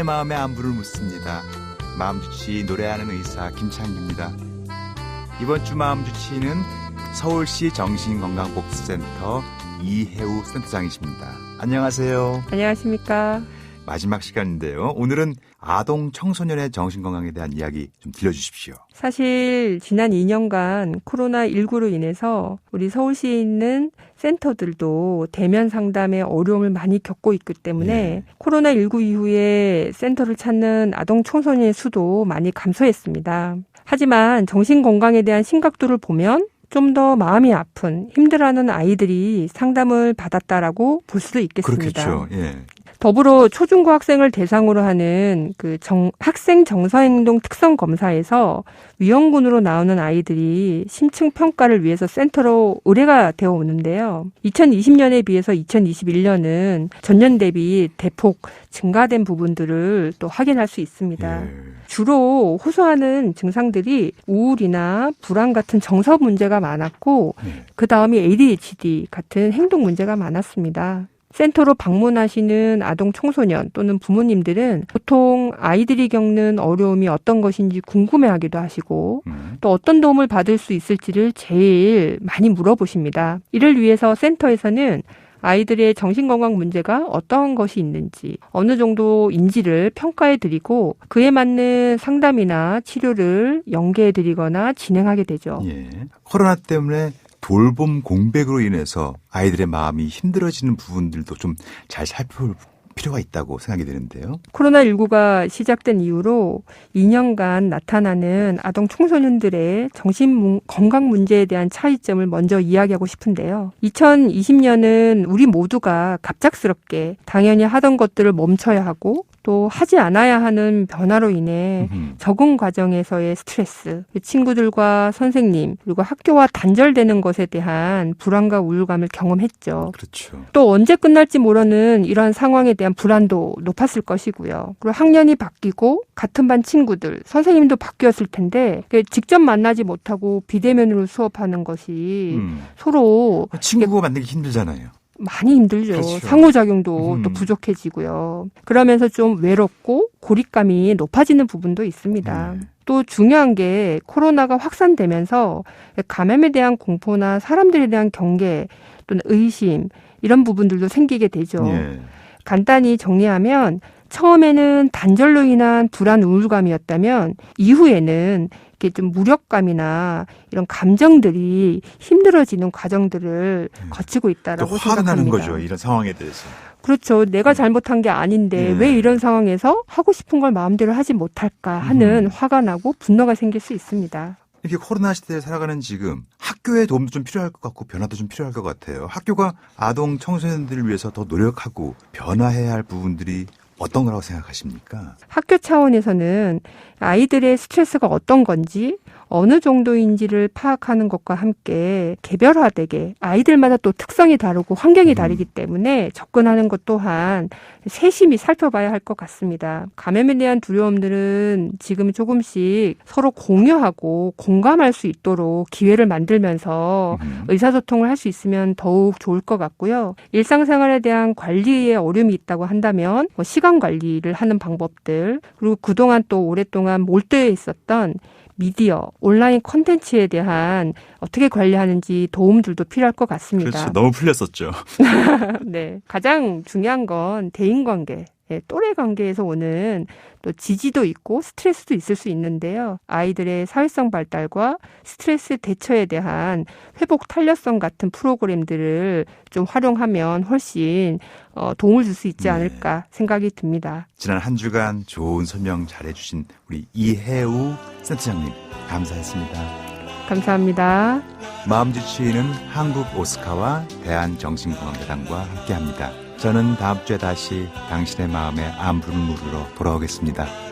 마음의 안부를 묻습니다. 마음주치 노래하는 의사 김창기입니다. 이번 주 마음주치는 서울시 정신건강복지센터 이혜우 센터장이십니다. 안녕하세요. 안녕하십니까. 마지막 시간인데요. 오늘은 아동 청소년의 정신건강에 대한 이야기 좀 들려주십시오. 사실 지난 2년간 코로나19로 인해서 우리 서울시에 있는 센터들도 대면 상담에 어려움을 많이 겪고 있기 때문에 코로나19 이후에 센터를 찾는 아동 청소년의 수도 많이 감소했습니다. 하지만 정신건강에 대한 심각도를 보면 좀 더 마음이 아픈, 힘들어하는 아이들이 상담을 받았다라고 볼 수도 있겠습니다. 그렇겠죠. 예. 더불어 초중고 학생을 대상으로 하는 학생 정서행동 특성 검사에서 위험군으로 나오는 아이들이 심층 평가를 위해서 센터로 의뢰가 되어 오는데요. 2020년에 비해서 2021년은 전년 대비 대폭 증가된 부분들을 또 확인할 수 있습니다. 주로 호소하는 증상들이 우울이나 불안 같은 정서 문제가 많았고 그 다음이 ADHD 같은 행동 문제가 많았습니다. 센터로 방문하시는 아동 청소년 또는 부모님들은 보통 아이들이 겪는 어려움이 어떤 것인지 궁금해하기도 하시고 또 어떤 도움을 받을 수 있을지를 제일 많이 물어보십니다. 이를 위해서 센터에서는 아이들의 정신건강 문제가 어떤 것이 있는지 어느 정도인지를 평가해드리고 그에 맞는 상담이나 치료를 연계해드리거나 진행하게 되죠. 예. 코로나 때문에 돌봄 공백으로 인해서 아이들의 마음이 힘들어지는 부분들도 좀 잘 살펴볼 필요가 있다고 생각이 되는데요. 코로나19가 시작된 이후로 2년간 나타나는 아동 청소년들의 정신건강 문제에 대한 차이점을 먼저 이야기하고 싶은데요. 2020년은 우리 모두가 갑작스럽게 당연히 하던 것들을 멈춰야 하고 또 하지 않아야 하는 변화로 인해 적응 과정에서의 스트레스, 친구들과 선생님 그리고 학교와 단절되는 것에 대한 불안과 우울감을 경험했죠. 그렇죠. 또 언제 끝날지 모르는 이러한 상황에 대한 불안도 높았을 것이고요. 그리고 학년이 바뀌고 같은 반 친구들, 선생님도 바뀌었을 텐데 직접 만나지 못하고 비대면으로 수업하는 것이 서로 친구가 만들기 힘들잖아요. 많이 힘들죠. 그렇죠. 상호작용도 또 부족해지고요. 그러면서 좀 외롭고 고립감이 높아지는 부분도 있습니다. 또 중요한 게 코로나가 확산되면서 감염에 대한 공포나 사람들에 대한 경계 또는 의심 이런 부분들도 생기게 되죠. 간단히 정리하면 처음에는 단절로 인한 불안 우울감이었다면 이후에는 이렇게 좀 무력감이나 이런 감정들이 힘들어지는 과정들을 거치고 있다라고 화가 생각합니다. 나는 거죠. 이런 상황에 대해서. 그렇죠. 내가 잘못한 게 아닌데 왜 이런 상황에서 하고 싶은 걸 마음대로 하지 못할까 하는 화가 나고 분노가 생길 수 있습니다. 이렇게 코로나 시대에 살아가는 지금 학교의 도움도 좀 필요할 것 같고 변화도 좀 필요할 것 같아요. 학교가 아동 청소년들을 위해서 더 노력하고 변화해야 할 부분들이 어떤 거라고 생각하십니까? 학교 차원에서는 아이들의 스트레스가 어떤 건지 어느 정도인지를 파악하는 것과 함께 개별화되게 아이들마다 또 특성이 다르고 환경이 다르기 때문에 접근하는 것 또한 세심히 살펴봐야 할 것 같습니다. 감염에 대한 두려움들은 지금 조금씩 서로 공유하고 공감할 수 있도록 기회를 만들면서 의사소통을 할 수 있으면 더욱 좋을 것 같고요. 일상생활에 대한 관리에 어려움이 있다고 한다면 시간 관리를 하는 방법들 그리고 그동안 또 오랫동안 몰두해 있었던 미디어, 온라인 콘텐츠에 대한 어떻게 관리하는지 도움들도 필요할 것 같습니다. 그렇죠. 너무 풀렸었죠. 네, 가장 중요한 건 대인관계, 또래 관계에서 오는 또 지지도 있고 스트레스도 있을 수 있는데요. 아이들의 사회성 발달과 스트레스 대처에 대한 회복 탄력성 같은 프로그램들을 좀 활용하면 훨씬 도움을 줄 수 있지 않을까 생각이 듭니다. 지난 한 주간 좋은 설명 잘해주신 우리 이혜우 센터장님 감사했습니다. 감사합니다. 마음주치의는 한국 오스카와 대한정신건강대단과 함께합니다. 저는 다음 주에 다시 당신의 마음에 안부를 물으러 돌아오겠습니다.